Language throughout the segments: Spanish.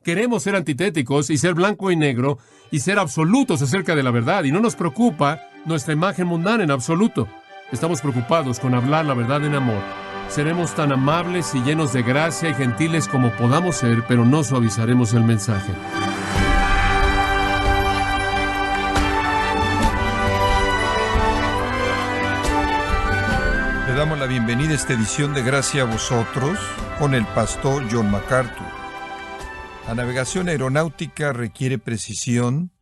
Queremos ser antitéticos y ser blanco y negro y ser absolutos acerca de la verdad. Y no nos preocupa nuestra imagen mundana en absoluto. Estamos preocupados con hablar la verdad en amor. Seremos tan amables y llenos de gracia y gentiles como podamos ser, pero no suavizaremos el mensaje. Le damos la bienvenida a esta edición de Gracia a vosotros con el pastor John MacArthur. La navegación aeronáutica requiere precisión,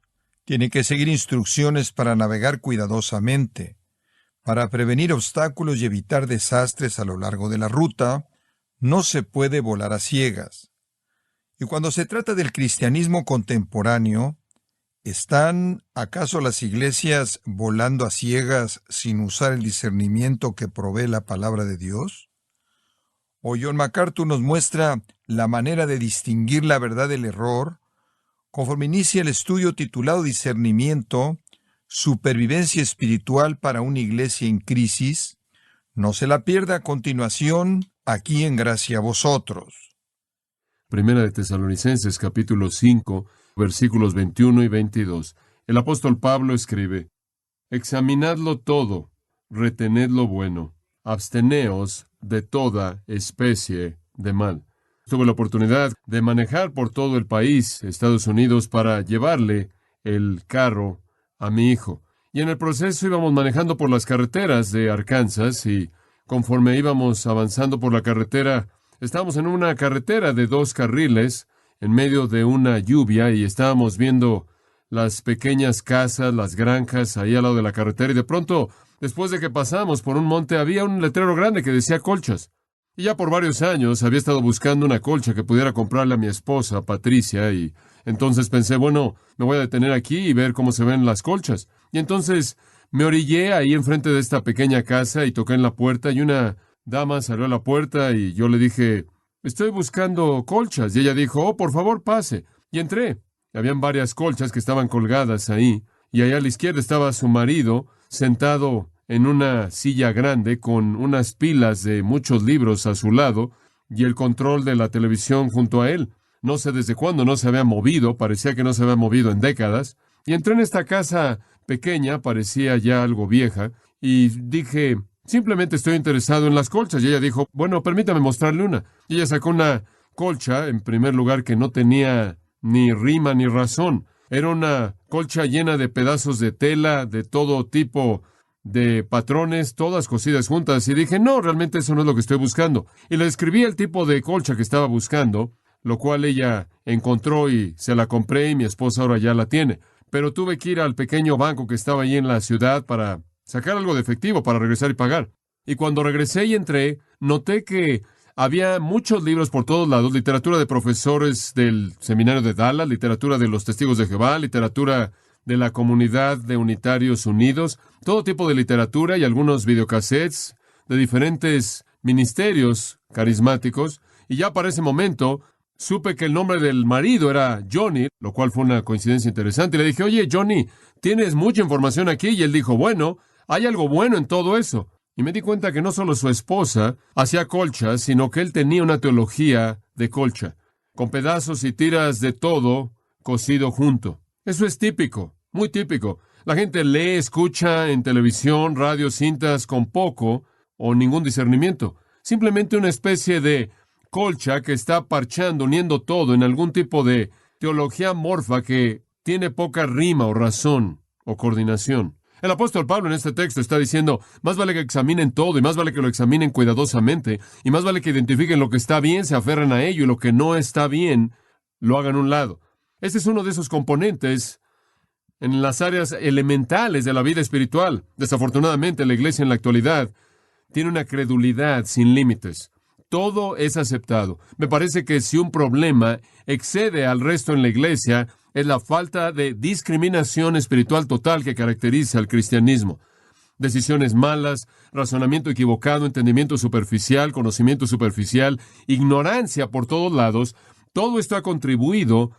tiene que seguir instrucciones para navegar cuidadosamente, para prevenir obstáculos y evitar desastres a lo largo de la ruta. No se puede volar a ciegas. Y cuando se trata del cristianismo contemporáneo, ¿están acaso las iglesias volando a ciegas sin usar el discernimiento que provee la palabra de Dios? O John MacArthur nos muestra la manera de distinguir la verdad del error, conforme inicia el estudio titulado Discernimiento, Supervivencia Espiritual para una Iglesia en Crisis. No se la pierda a continuación, aquí en Gracia a vosotros. Primera de Tesalonicenses, capítulo 5, versículos 21 y 22. El apóstol Pablo escribe: Examinadlo todo, retened lo bueno, absteneos de toda especie de mal. Tuve la oportunidad de manejar por todo el país, Estados Unidos, para llevarle el carro a mi hijo. Y en el proceso íbamos manejando por las carreteras de Arkansas y conforme íbamos avanzando por la carretera, estábamos en una carretera de 2 carriles en medio de una lluvia y estábamos viendo las pequeñas casas, las granjas ahí al lado de la carretera y de pronto, después de que pasamos por un monte, había un letrero grande que decía colchas. Y ya por varios años había estado buscando una colcha que pudiera comprarle a mi esposa, Patricia, y entonces pensé, bueno, me voy a detener aquí y ver cómo se ven las colchas. Y entonces me orillé ahí enfrente de esta pequeña casa y toqué en la puerta y una dama salió a la puerta y yo le dije: estoy buscando colchas. Y ella dijo: oh, por favor, pase. Y entré. Habían varias colchas que estaban colgadas ahí, y allá a la izquierda estaba su marido sentado en una silla grande con unas pilas de muchos libros a su lado y el control de la televisión junto a él. No sé desde cuándo no se había movido, parecía que no se había movido en décadas. Y entré en esta casa pequeña, parecía ya algo vieja, y dije: simplemente estoy interesado en las colchas. Y ella dijo: bueno, permítame mostrarle una. Y ella sacó una colcha, en primer lugar, que no tenía ni rima ni razón. Era una colcha llena de pedazos de tela de todo tipo de patrones, todas cosidas juntas, y dije: no, realmente eso no es lo que estoy buscando. Y le describí el tipo de colcha que estaba buscando, lo cual ella encontró y se la compré, y mi esposa ahora ya la tiene. Pero tuve que ir al pequeño banco que estaba allí en la ciudad para sacar algo de efectivo para regresar y pagar. Y cuando regresé y entré, noté que había muchos libros por todos lados: literatura de profesores del seminario de Dallas, literatura de los Testigos de Jehová, literatura de la Comunidad de Unitarios Unidos, todo tipo de literatura y algunos videocassettes de diferentes ministerios carismáticos. Y ya para ese momento supe que el nombre del marido era Johnny, lo cual fue una coincidencia interesante. Y le dije: oye, Johnny, tienes mucha información aquí. Y él dijo: bueno, hay algo bueno en todo eso. Y me di cuenta que no solo su esposa hacía colchas, sino que él tenía una teología de colcha, con pedazos y tiras de todo cosido junto. Eso es típico, muy típico. La gente lee, escucha en televisión, radio, cintas con poco o ningún discernimiento. Simplemente una especie de colcha que está parchando, uniendo todo en algún tipo de teología amorfa que tiene poca rima o razón o coordinación. El apóstol Pablo en este texto está diciendo: más vale que examinen todo y más vale que lo examinen cuidadosamente y más vale que identifiquen lo que está bien, se aferren a ello, y lo que no está bien lo hagan a un lado. Este es uno de esos componentes en las áreas elementales de la vida espiritual. Desafortunadamente, la iglesia en la actualidad tiene una credulidad sin límites. Todo es aceptado. Me parece que si un problema excede al resto en la iglesia, es la falta de discriminación espiritual total que caracteriza al cristianismo. Decisiones malas, razonamiento equivocado, entendimiento superficial, conocimiento superficial, ignorancia por todos lados, todo esto ha contribuido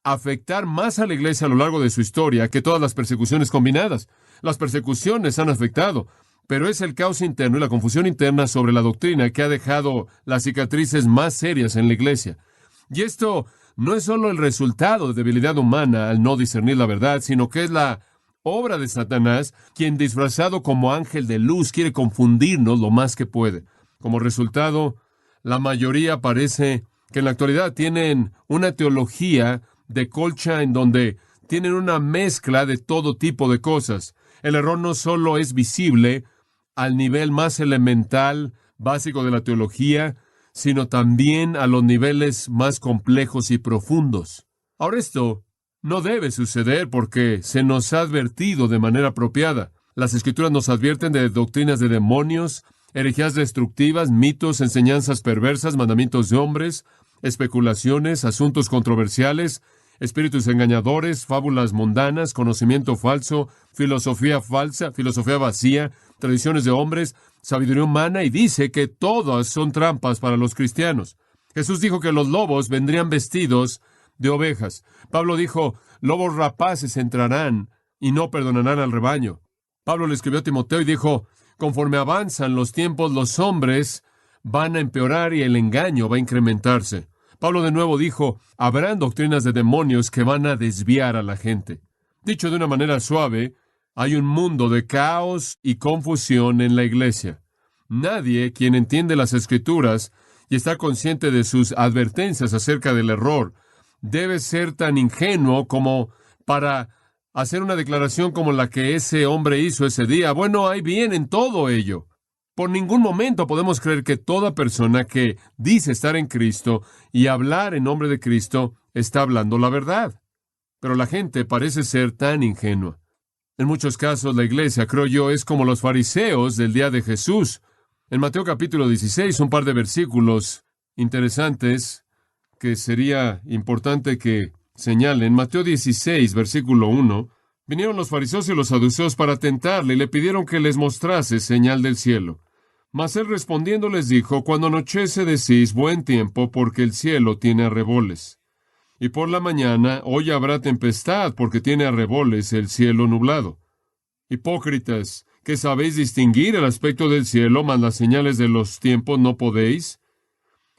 a afectar más a la iglesia a lo largo de su historia que todas las persecuciones combinadas. Las persecuciones han afectado, pero es el caos interno y la confusión interna sobre la doctrina que ha dejado las cicatrices más serias en la iglesia. Y esto no es solo el resultado de debilidad humana al no discernir la verdad, sino que es la obra de Satanás, quien disfrazado como ángel de luz quiere confundirnos lo más que puede. Como resultado, la mayoría parece que en la actualidad tienen una teología de colcha en donde tienen una mezcla de todo tipo de cosas. El error no solo es visible al nivel más elemental, básico de la teología, sino también a los niveles más complejos y profundos. Ahora esto no debe suceder porque se nos ha advertido de manera apropiada. Las Escrituras nos advierten de doctrinas de demonios, herejías destructivas, mitos, enseñanzas perversas, mandamientos de hombres, especulaciones, asuntos controversiales, espíritus engañadores, fábulas mundanas, conocimiento falso, filosofía falsa, filosofía vacía, tradiciones de hombres, sabiduría humana, y dice que todas son trampas para los cristianos. Jesús dijo que los lobos vendrían vestidos de ovejas. Pablo dijo, lobos rapaces entrarán y no perdonarán al rebaño. Pablo le escribió a Timoteo y dijo, conforme avanzan los tiempos, los hombres van a empeorar y el engaño va a incrementarse. Pablo de nuevo dijo, habrán doctrinas de demonios que van a desviar a la gente. Dicho de una manera suave, hay un mundo de caos y confusión en la iglesia. Nadie quien entiende las Escrituras y está consciente de sus advertencias acerca del error debe ser tan ingenuo como para hacer una declaración como la que ese hombre hizo ese día. Bueno, hay bien en todo ello. Por ningún momento podemos creer que toda persona que dice estar en Cristo y hablar en nombre de Cristo está hablando la verdad. Pero la gente parece ser tan ingenua. En muchos casos la iglesia, creo yo, es como los fariseos del día de Jesús. En Mateo capítulo 16, un par de versículos interesantes que sería importante que señalen. Mateo 16, versículo 1. Vinieron los fariseos y los saduceos para tentarle y le pidieron que les mostrase señal del cielo. Mas él respondiendo les dijo, cuando anochece decís buen tiempo, porque el cielo tiene arreboles. Y por la mañana hoy habrá tempestad, porque tiene arreboles el cielo nublado. Hipócritas, que sabéis distinguir el aspecto del cielo, mas las señales de los tiempos no podéis.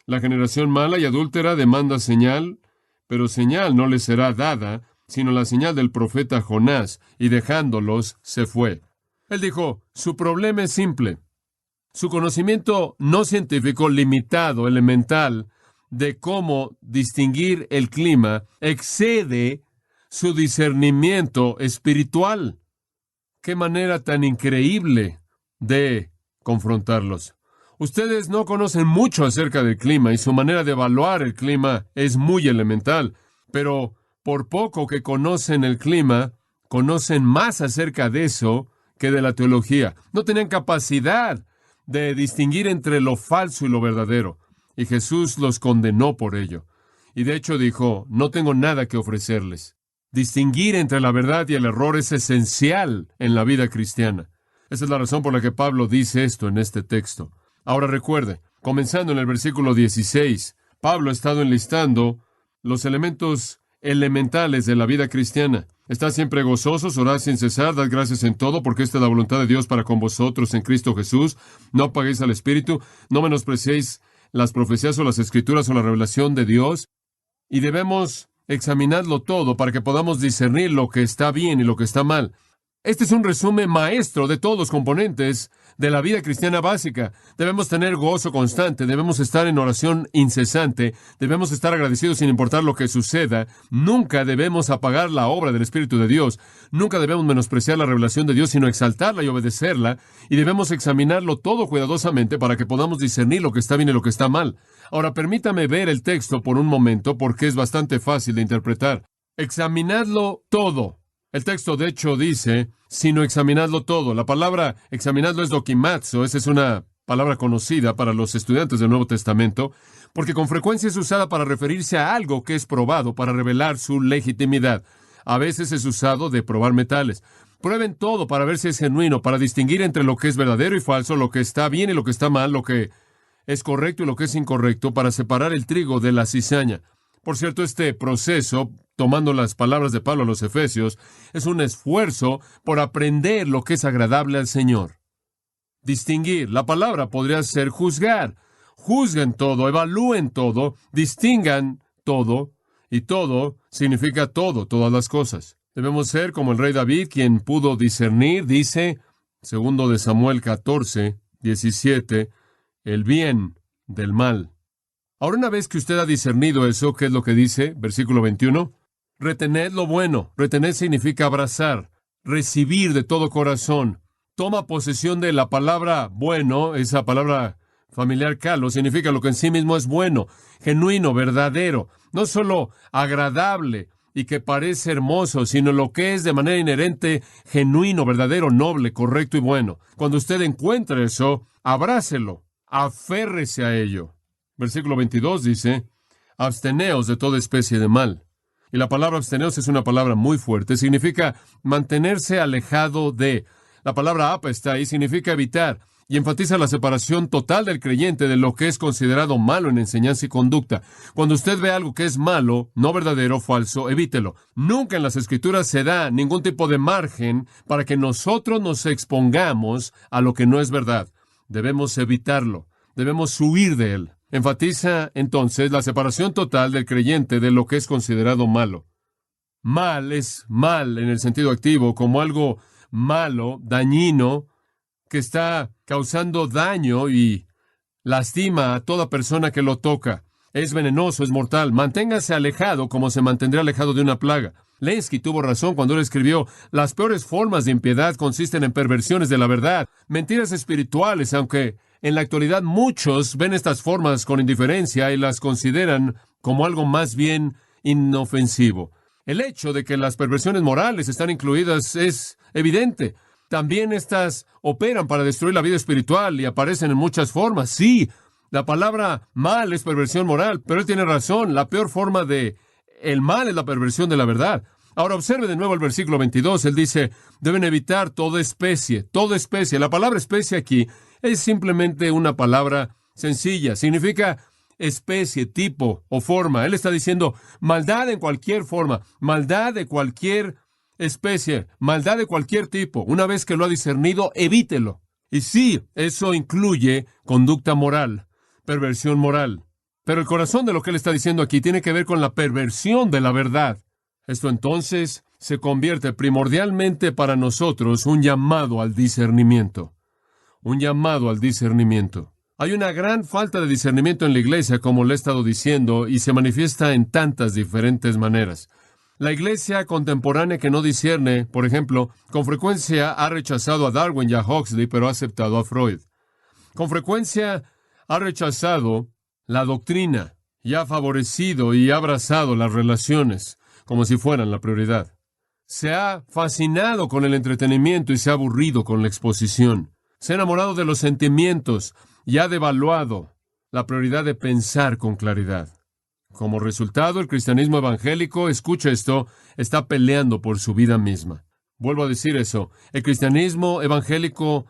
La generación mala y adúltera demanda señal, pero señal no les será dada, sino la señal del profeta Jonás, y dejándolos se fue. Él dijo, su problema es simple. Su conocimiento no científico, limitado, elemental, de cómo distinguir el clima, excede su discernimiento espiritual. ¡Qué manera tan increíble de confrontarlos! Ustedes no conocen mucho acerca del clima y su manera de evaluar el clima es muy elemental, pero por poco que conocen el clima, conocen más acerca de eso que de la teología. No tenían capacidad de distinguir entre lo falso y lo verdadero, y Jesús los condenó por ello. Y de hecho dijo, no tengo nada que ofrecerles. Distinguir entre la verdad y el error es esencial en la vida cristiana. Esa es la razón por la que Pablo dice esto en este texto. Ahora recuerde, comenzando en el versículo 16, Pablo ha estado enlistando los elementos elementales de la vida cristiana. Estad siempre gozosos, orad sin cesar, dad gracias en todo, porque esta es la voluntad de Dios para con vosotros en Cristo Jesús. No apaguéis al Espíritu, no menospreciéis las profecías o las Escrituras o la revelación de Dios. Y debemos examinarlo todo para que podamos discernir lo que está bien y lo que está mal. Este es un resumen maestro de todos los componentes de la vida cristiana básica. Debemos tener gozo constante, debemos estar en oración incesante, debemos estar agradecidos sin importar lo que suceda. Nunca debemos apagar la obra del Espíritu de Dios. Nunca debemos menospreciar la revelación de Dios, sino exaltarla y obedecerla. Y debemos examinarlo todo cuidadosamente para que podamos discernir lo que está bien y lo que está mal. Ahora, permítame ver el texto por un momento, porque es bastante fácil de interpretar. Examinadlo todo. El texto, de hecho, dice, sino examinadlo todo. La palabra examinadlo es dokimazo. Esa es una palabra conocida para los estudiantes del Nuevo Testamento, porque con frecuencia es usada para referirse a algo que es probado, para revelar su legitimidad. A veces es usado de probar metales. Prueben todo para ver si es genuino, para distinguir entre lo que es verdadero y falso, lo que está bien y lo que está mal, lo que es correcto y lo que es incorrecto, para separar el trigo de la cizaña. Por cierto, este proceso, tomando las palabras de Pablo a los Efesios, es un esfuerzo por aprender lo que es agradable al Señor. Distinguir. La palabra podría ser juzgar. Juzguen todo, evalúen todo, distingan todo Y todo significa todo, todas las cosas. Debemos ser como el rey David, quien pudo discernir, dice, segundo de Samuel 14, 17, el bien del mal. Ahora, una vez que usted ha discernido eso, ¿qué es lo que dice? Versículo 21. Retened lo bueno. Retener significa abrazar, recibir de todo corazón. Toma posesión de la palabra bueno, esa palabra familiar calo, significa lo que en sí mismo es bueno, genuino, verdadero, no solo agradable y que parece hermoso, sino lo que es de manera inherente, genuino, verdadero, noble, correcto y bueno. Cuando usted encuentre eso, abrácelo, aférrese a ello. Versículo 22 dice, absteneos de toda especie de mal. Y la palabra absteneos es una palabra muy fuerte, significa mantenerse alejado de. La palabra apa está ahí, significa evitar, y enfatiza la separación total del creyente de lo que es considerado malo en enseñanza y conducta. Cuando usted ve algo que es malo, no verdadero, falso, evítelo. Nunca en las Escrituras se da ningún tipo de margen para que nosotros nos expongamos a lo que no es verdad. Debemos evitarlo, debemos huir de él. Enfatiza entonces la separación total del creyente de lo que es considerado malo. Mal es mal en el sentido activo, como algo malo, dañino, que está causando daño y lastima a toda persona que lo toca. Es venenoso, es mortal. Manténgase alejado como se mantendría alejado de una plaga. Lenski tuvo razón cuando él escribió, las peores formas de impiedad consisten en perversiones de la verdad, mentiras espirituales, aunque en la actualidad muchos ven estas formas con indiferencia y las consideran como algo más bien inofensivo. El hecho de que las perversiones morales están incluidas es evidente. También estas operan para destruir la vida espiritual y aparecen en muchas formas. Sí, la palabra mal es perversión moral, pero él tiene razón. La peor forma de el mal es la perversión de la verdad. Ahora observe de nuevo el versículo 22. Él dice, deben evitar toda especie, toda especie. La palabra especie aquí es simplemente una palabra sencilla. Significa especie, tipo o forma. Él está diciendo maldad en cualquier forma, maldad de cualquier especie, maldad de cualquier tipo. Una vez que lo ha discernido, evítelo. Y sí, eso incluye conducta moral, perversión moral. Pero el corazón de lo que él está diciendo aquí tiene que ver con la perversión de la verdad. Esto entonces se convierte primordialmente para nosotros un llamado al discernimiento. Un llamado al discernimiento. Hay una gran falta de discernimiento en la iglesia, como le he estado diciendo, y se manifiesta en tantas diferentes maneras. La iglesia contemporánea que no discierne, por ejemplo, con frecuencia ha rechazado a Darwin y a Huxley, pero ha aceptado a Freud. Con frecuencia ha rechazado la doctrina y ha favorecido y ha abrazado las relaciones como si fueran la prioridad. Se ha fascinado con el entretenimiento y se ha aburrido con la exposición. Se ha enamorado de los sentimientos y ha devaluado la prioridad de pensar con claridad. Como resultado, el cristianismo evangélico, escucha esto, está peleando por su vida misma. Vuelvo a decir eso. El cristianismo evangélico,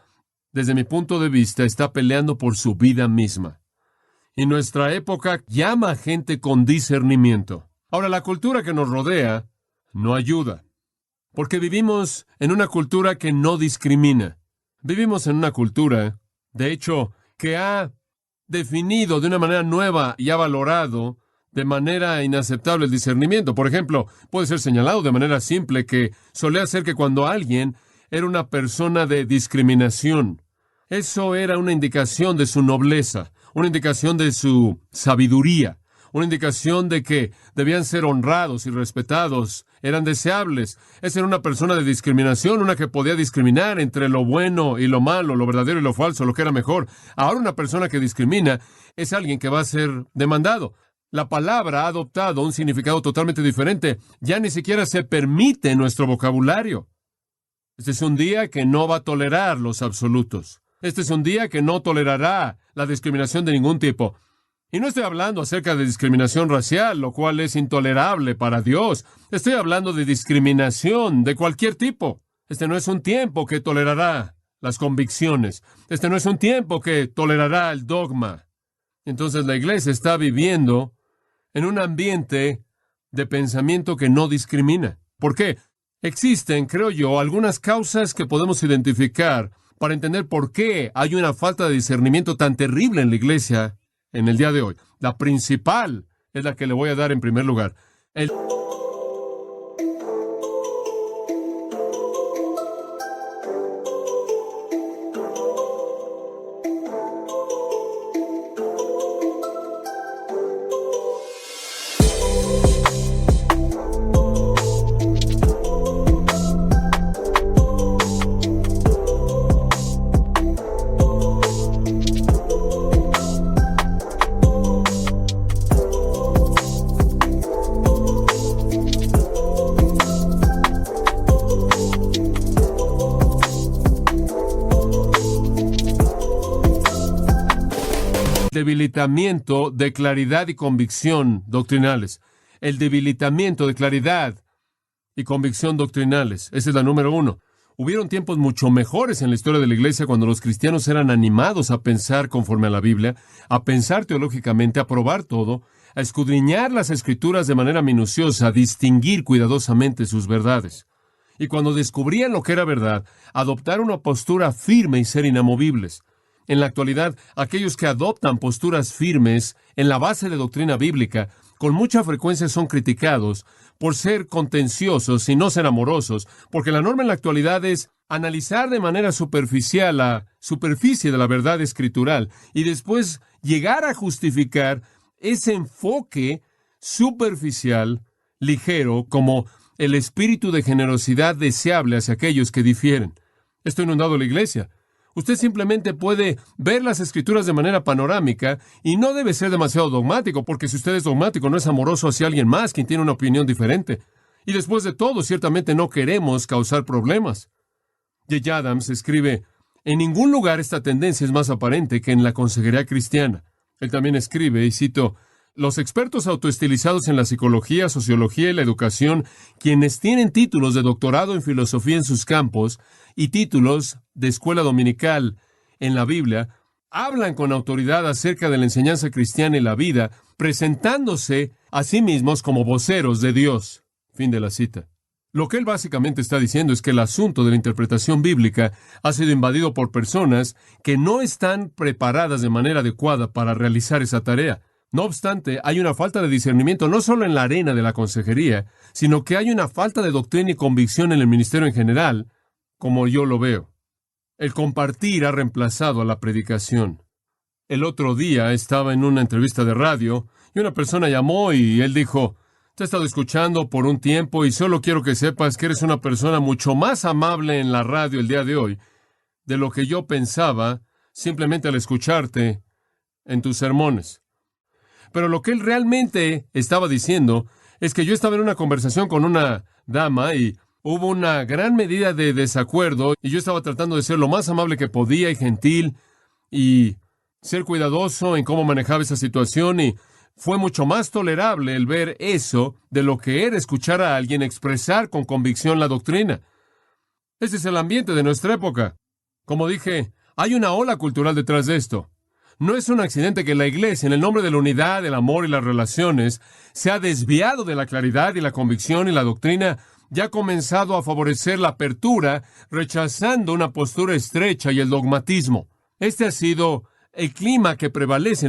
desde mi punto de vista, está peleando por su vida misma. Y nuestra época llama a gente con discernimiento. Ahora, la cultura que nos rodea no ayuda, porque vivimos en una cultura que no discrimina. Vivimos en una cultura, de hecho, que ha definido de una manera nueva y ha valorado de manera inaceptable el discernimiento. Por ejemplo, puede ser señalado de manera simple que solía ser que cuando alguien era una persona de discriminación, eso era una indicación de su nobleza, una indicación de su sabiduría, una indicación de que debían ser honrados y respetados, eran deseables. Esa era una persona de discriminación, una que podía discriminar entre lo bueno y lo malo, lo verdadero y lo falso, lo que era mejor. Ahora una persona que discrimina es alguien que va a ser demandado. La palabra ha adoptado un significado totalmente diferente. Ya ni siquiera se permite en nuestro vocabulario. Este es un día que no va a tolerar los absolutos. Este es un día que no tolerará la discriminación de ningún tipo. Y no estoy hablando acerca de discriminación racial, lo cual es intolerable para Dios. Estoy hablando de discriminación de cualquier tipo. Este no es un tiempo que tolerará las convicciones. Este no es un tiempo que tolerará el dogma. Entonces la iglesia está viviendo en un ambiente de pensamiento que no discrimina. ¿Por qué? Existen, creo yo, algunas causas que podemos identificar para entender por qué hay una falta de discernimiento tan terrible en la iglesia en el día de hoy. La principal es la que le voy a dar en primer lugar. El debilitamiento de claridad y convicción doctrinales. El debilitamiento de claridad y convicción doctrinales. Esa es la número uno. Hubieron tiempos mucho mejores en la historia de la Iglesia cuando los cristianos eran animados a pensar conforme a la Biblia, a pensar teológicamente, a probar todo, a escudriñar las Escrituras de manera minuciosa, a distinguir cuidadosamente sus verdades. Y cuando descubrían lo que era verdad, adoptar una postura firme y ser inamovibles. En la actualidad, aquellos que adoptan posturas firmes en la base de doctrina bíblica, con mucha frecuencia son criticados por ser contenciosos y no ser amorosos, porque la norma en la actualidad es analizar de manera superficial la superficie de la verdad escritural y después llegar a justificar ese enfoque superficial, ligero, como el espíritu de generosidad deseable hacia aquellos que difieren. Esto ha inundado la iglesia. Usted simplemente puede ver las Escrituras de manera panorámica y no debe ser demasiado dogmático, porque si usted es dogmático, no es amoroso hacia alguien más quien tiene una opinión diferente. Y después de todo, ciertamente no queremos causar problemas. J. Adams escribe, en ningún lugar esta tendencia es más aparente que en la consejería cristiana. Él también escribe, y cito, los expertos autoestilizados en la psicología, sociología y la educación, quienes tienen títulos de doctorado en filosofía en sus campos y títulos de escuela dominical en la Biblia, hablan con autoridad acerca de la enseñanza cristiana y la vida, presentándose a sí mismos como voceros de Dios. Fin de la cita. Lo que él básicamente está diciendo es que el asunto de la interpretación bíblica ha sido invadido por personas que no están preparadas de manera adecuada para realizar esa tarea. No obstante, hay una falta de discernimiento no solo en la arena de la consejería, sino que hay una falta de doctrina y convicción en el ministerio en general, como yo lo veo. El compartir ha reemplazado a la predicación. El otro día estaba en una entrevista de radio y una persona llamó y él dijo, te he estado escuchando por un tiempo y solo quiero que sepas que eres una persona mucho más amable en la radio el día de hoy de lo que yo pensaba simplemente al escucharte en tus sermones. Pero lo que él realmente estaba diciendo es que yo estaba en una conversación con una dama y hubo una gran medida de desacuerdo y yo estaba tratando de ser lo más amable que podía y gentil y ser cuidadoso en cómo manejaba esa situación y fue mucho más tolerable el ver eso de lo que era escuchar a alguien expresar con convicción la doctrina. Ese es el ambiente de nuestra época. Como dije, hay una ola cultural detrás de esto. No es un accidente que la iglesia, en el nombre de la unidad, el amor y las relaciones, se ha desviado de la claridad y la convicción y la doctrina y ha comenzado a favorecer la apertura, rechazando una postura estrecha y el dogmatismo. Este ha sido el clima que prevalece.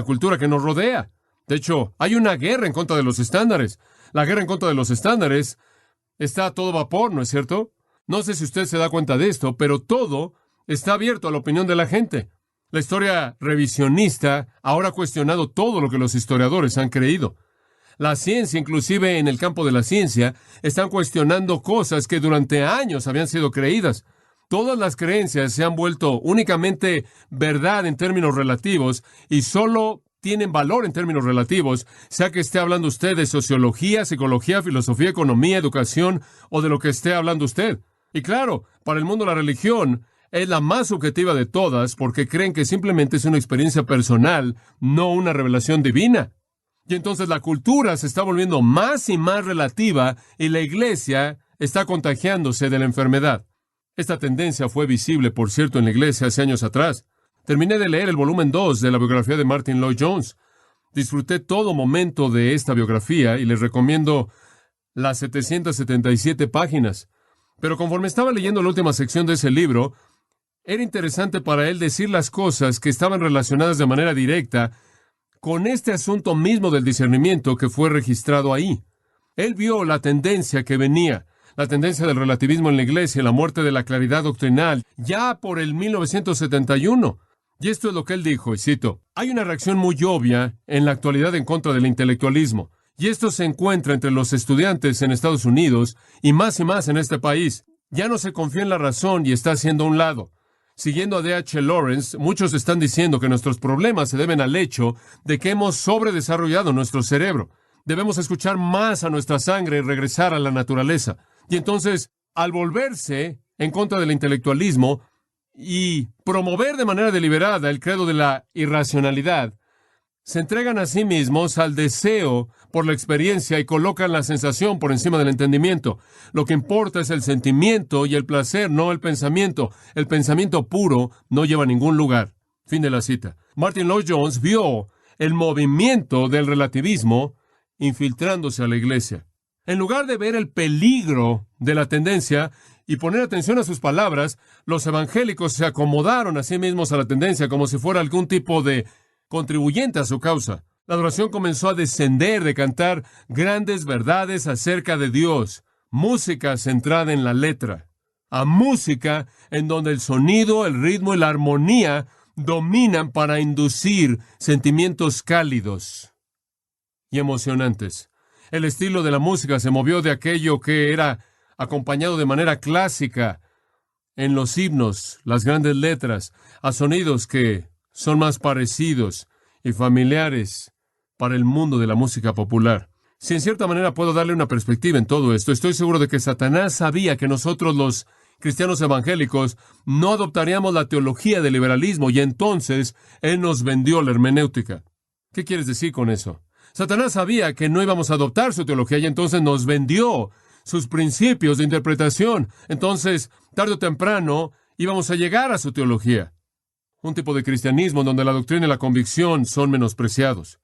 Cultura que nos rodea. De hecho, hay una guerra en contra de los estándares. La guerra en contra de los estándares está a todo vapor, ¿no es cierto? No sé si usted se da cuenta de esto, pero todo está abierto a la opinión de la gente. La historia revisionista ahora ha cuestionado todo lo que los historiadores han creído. La ciencia, inclusive en el campo de la ciencia, están cuestionando cosas que durante años habían sido creídas. Todas las creencias se han vuelto únicamente verdad en términos relativos y solo tienen valor en términos relativos, sea que esté hablando usted de sociología, psicología, filosofía, economía, educación o de lo que esté hablando usted. Y claro, para el mundo la religión es la más subjetiva de todas porque creen que simplemente es una experiencia personal, no una revelación divina. Y entonces la cultura se está volviendo más y más relativa y la iglesia está contagiándose de la enfermedad. Esta tendencia fue visible, por cierto, en la iglesia hace años atrás. Terminé de leer el volumen 2 de la biografía de Martin Lloyd-Jones. Disfruté todo momento de esta biografía y les recomiendo las 777 páginas. Pero conforme estaba leyendo la última sección de ese libro, era interesante para él decir las cosas que estaban relacionadas de manera directa con este asunto mismo del discernimiento que fue registrado ahí. Él vio la tendencia que venía, la tendencia del relativismo en la iglesia, la muerte de la claridad doctrinal, ya por el 1971. Y esto es lo que él dijo, y cito, hay una reacción muy obvia en la actualidad en contra del intelectualismo, y esto se encuentra entre los estudiantes en Estados Unidos y más en este país. Ya no se confía en la razón y está haciendo a un lado. Siguiendo a D.H. Lawrence, muchos están diciendo que nuestros problemas se deben al hecho de que hemos sobredesarrollado nuestro cerebro. Debemos escuchar más a nuestra sangre y regresar a la naturaleza. Y entonces, al volverse en contra del intelectualismo y promover de manera deliberada el credo de la irracionalidad, se entregan a sí mismos al deseo por la experiencia y colocan la sensación por encima del entendimiento. Lo que importa es el sentimiento y el placer, no el pensamiento. El pensamiento puro no lleva a ningún lugar. Fin de la cita. Martin Lloyd-Jones vio el movimiento del relativismo infiltrándose a la iglesia. En lugar de ver el peligro de la tendencia y poner atención a sus palabras, los evangélicos se acomodaron a sí mismos a la tendencia como si fuera algún tipo de contribuyente a su causa. La adoración comenzó a descender de cantar grandes verdades acerca de Dios, música centrada en la letra, a música en donde el sonido, el ritmo y la armonía dominan para inducir sentimientos cálidos y emocionantes. El estilo de la música se movió de aquello que era acompañado de manera clásica en los himnos, las grandes letras, a sonidos que son más parecidos y familiares para el mundo de la música popular. Si en cierta manera puedo darle una perspectiva en todo esto, estoy seguro de que Satanás sabía que nosotros los cristianos evangélicos no adoptaríamos la teología del liberalismo y entonces él nos vendió la hermenéutica. ¿Qué quieres decir con eso? Satanás sabía que no íbamos a adoptar su teología y entonces nos vendió sus principios de interpretación. Entonces, tarde o temprano, íbamos a llegar a su teología. Un tipo de cristianismo donde la doctrina y la convicción son menospreciados.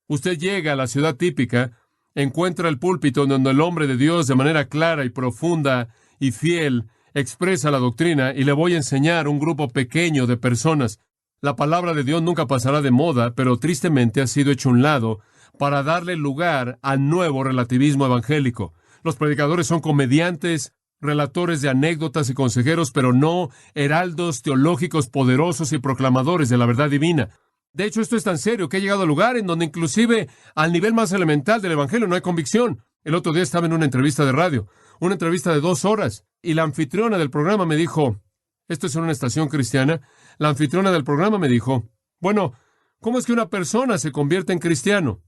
Usted llega a la ciudad típica, encuentra el púlpito donde el hombre de Dios de manera clara y profunda y fiel expresa la doctrina y le voy a enseñar un grupo pequeño de personas. La palabra de Dios nunca pasará de moda, pero tristemente ha sido hecho a un lado para darle lugar al nuevo relativismo evangélico. Los predicadores son comediantes, relatores de anécdotas y consejeros, pero no heraldos teológicos poderosos y proclamadores de la verdad divina. De hecho, esto es tan serio que ha llegado a lugar en donde inclusive al nivel más elemental del evangelio no hay convicción. El otro día estaba en una entrevista de radio, una entrevista de 2 horas, y la anfitriona del programa me dijo, esto es en una estación cristiana, la anfitriona del programa me dijo, bueno, ¿cómo es que una persona se convierte en cristiano?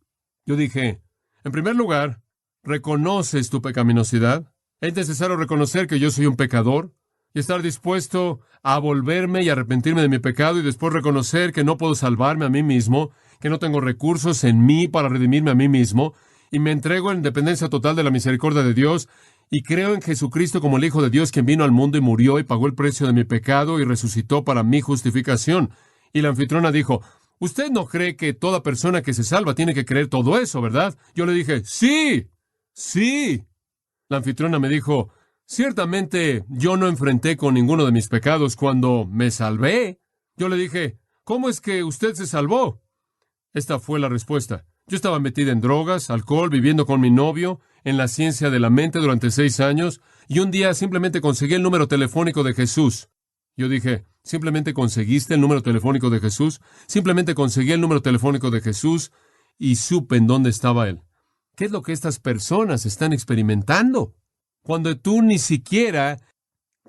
Yo dije, en primer lugar, ¿reconoces tu pecaminosidad? ¿Es necesario reconocer que yo soy un pecador? Y estar dispuesto a volverme y arrepentirme de mi pecado y después reconocer que no puedo salvarme a mí mismo, que no tengo recursos en mí para redimirme a mí mismo, y me entrego en dependencia total de la misericordia de Dios, y creo en Jesucristo como el Hijo de Dios, quien vino al mundo y murió y pagó el precio de mi pecado y resucitó para mi justificación. Y la anfitriona dijo, usted no cree que toda persona que se salva tiene que creer todo eso, ¿verdad? Yo le dije, sí. La anfitriona me dijo, ciertamente yo no enfrenté con ninguno de mis pecados cuando me salvé. Yo le dije, ¿cómo es que usted se salvó? Esta fue la respuesta. Yo estaba metida en drogas, alcohol, viviendo con mi novio, en la ciencia de la mente durante 6 años, y un día simplemente conseguí el número telefónico de Jesús. Yo dije, ¿simplemente conseguiste el número telefónico de Jesús? Simplemente conseguí el número telefónico de Jesús y supe en dónde estaba Él. ¿Qué es lo que estas personas están experimentando? Cuando tú ni siquiera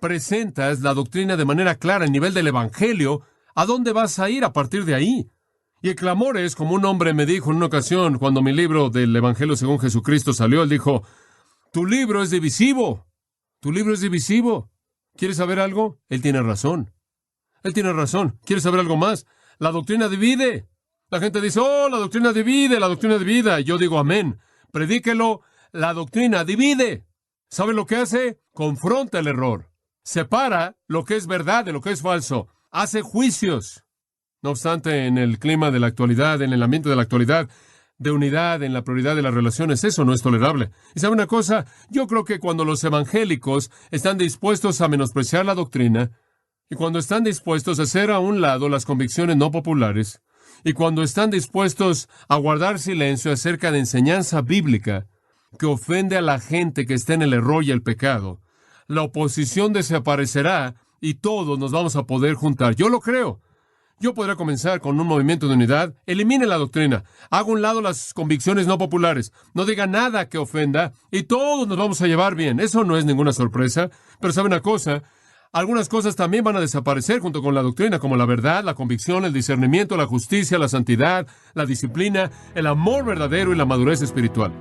presentas la doctrina de manera clara a nivel del Evangelio, ¿a dónde vas a ir a partir de ahí? Y el clamor es, como un hombre me dijo en una ocasión, cuando mi libro del Evangelio según Jesucristo salió, él dijo, tu libro es divisivo. Tu libro es divisivo. ¿Quieres saber algo? Él tiene razón. Él tiene razón. ¿Quieres saber algo más? La doctrina divide. La gente dice, oh, la doctrina divide, la doctrina divide. Y yo digo, amén. Predíquelo. La doctrina divide. ¿Sabe lo que hace? Confronta el error. Separa lo que es verdad de lo que es falso. Hace juicios. No obstante, en el clima de la actualidad, en el ambiente de la actualidad, de unidad, en la prioridad de las relaciones, eso no es tolerable. Y ¿sabe una cosa? Yo creo que cuando los evangélicos están dispuestos a menospreciar la doctrina, y cuando están dispuestos a hacer a un lado las convicciones no populares, y cuando están dispuestos a guardar silencio acerca de enseñanza bíblica que ofende a la gente que está en el error y el pecado, la oposición desaparecerá y todos nos vamos a poder juntar. Yo lo creo. Yo podría comenzar con un movimiento de unidad. Elimine la doctrina. Haga a un lado las convicciones no populares. No diga nada que ofenda y todos nos vamos a llevar bien. Eso no es ninguna sorpresa. Pero ¿sabe una cosa? Algunas cosas también van a desaparecer junto con la doctrina, como la verdad, la convicción, el discernimiento, la justicia, la santidad, la disciplina, el amor verdadero y la madurez espiritual.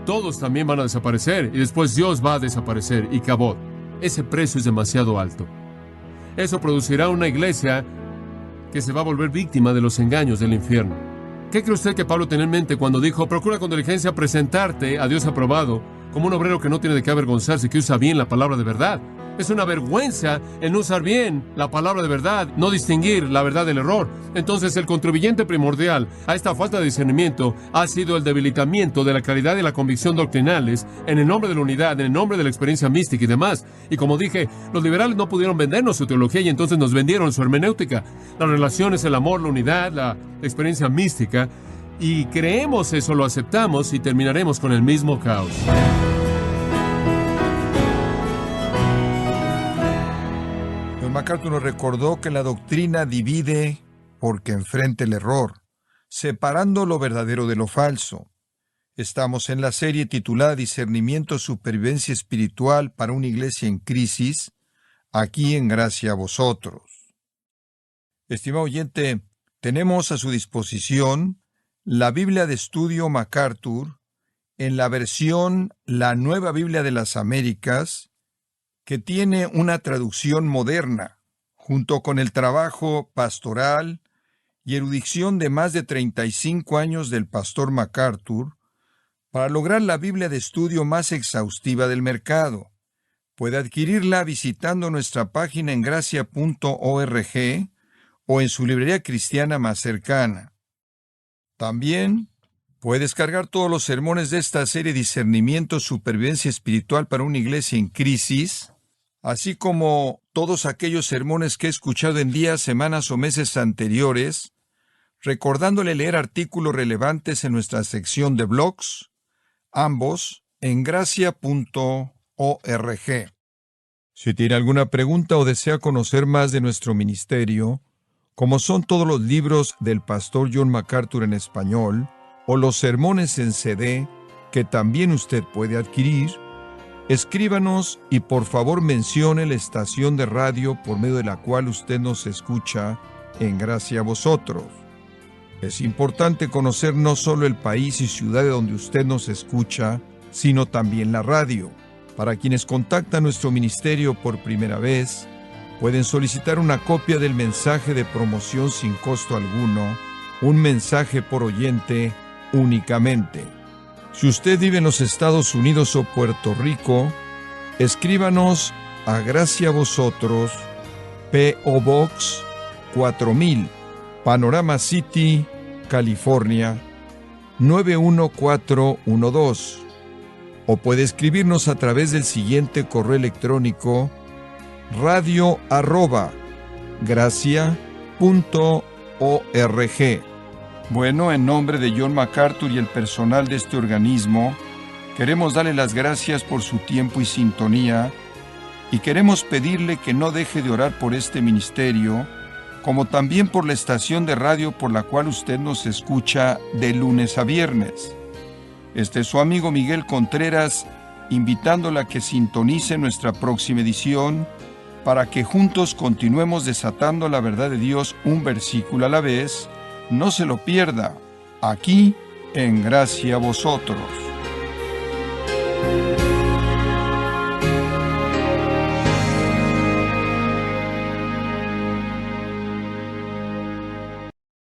Todos también van a desaparecer y después Dios va a desaparecer y cabot. Ese precio es demasiado alto. Eso producirá una iglesia que se va a volver víctima de los engaños del infierno. ¿Qué cree usted que Pablo tenía en mente cuando dijo, procura con diligencia presentarte a Dios aprobado, como un obrero que no tiene de qué avergonzarse, que usa bien la palabra de verdad? Es una vergüenza el no usar bien la palabra de verdad, no distinguir la verdad del error. Entonces, el contribuyente primordial a esta falta de discernimiento ha sido el debilitamiento de la claridad y la convicción doctrinales en el nombre de la unidad, en el nombre de la experiencia mística y demás. Y como dije, los liberales no pudieron vendernos su teología y entonces nos vendieron su hermenéutica. Las relaciones, el amor, la unidad, la experiencia mística. Y creemos eso, lo aceptamos y terminaremos con el mismo caos. MacArthur nos recordó que la doctrina divide porque enfrenta el error, separando lo verdadero de lo falso. Estamos en la serie titulada Discernimiento, Supervivencia Espiritual para una Iglesia en Crisis, aquí en Gracia a Vosotros. Estimado oyente, tenemos a su disposición la Biblia de Estudio MacArthur en la versión La Nueva Biblia de las Américas, que tiene una traducción moderna, junto con el trabajo pastoral y erudición de más de 35 años del pastor MacArthur, para lograr la Biblia de estudio más exhaustiva del mercado. Puede adquirirla visitando nuestra página en gracia.org o en su librería cristiana más cercana. También puede descargar todos los sermones de esta serie Discernimiento, Supervivencia Espiritual para una Iglesia en Crisis, así como todos aquellos sermones que he escuchado en días, semanas o meses anteriores, recordándole leer artículos relevantes en nuestra sección de blogs, ambos en gracia.org. Si tiene alguna pregunta o desea conocer más de nuestro ministerio, como son todos los libros del pastor John MacArthur en español, o los sermones en CD, que también usted puede adquirir, escríbanos y por favor mencione la estación de radio por medio de la cual usted nos escucha en Gracia a Vosotros. Es importante conocer no solo el país y ciudad de donde usted nos escucha, sino también la radio. Para quienes contactan nuestro ministerio por primera vez, pueden solicitar una copia del mensaje de promoción sin costo alguno, un mensaje por oyente únicamente. Si usted vive en los Estados Unidos o Puerto Rico, escríbanos a Gracia a Vosotros, P.O. Box 4000, Panorama City, California, 91412. O puede escribirnos a través del siguiente correo electrónico: radio@gracia.org. Bueno, en nombre de John MacArthur y el personal de este organismo, queremos darle las gracias por su tiempo y sintonía, y queremos pedirle que no deje de orar por este ministerio, como también por la estación de radio por la cual usted nos escucha de lunes a viernes. Este es su amigo Miguel Contreras, invitándola a que sintonice nuestra próxima edición, para que juntos continuemos desatando la verdad de Dios un versículo a la vez, No se lo pierda, aquí en Gracia a Vosotros.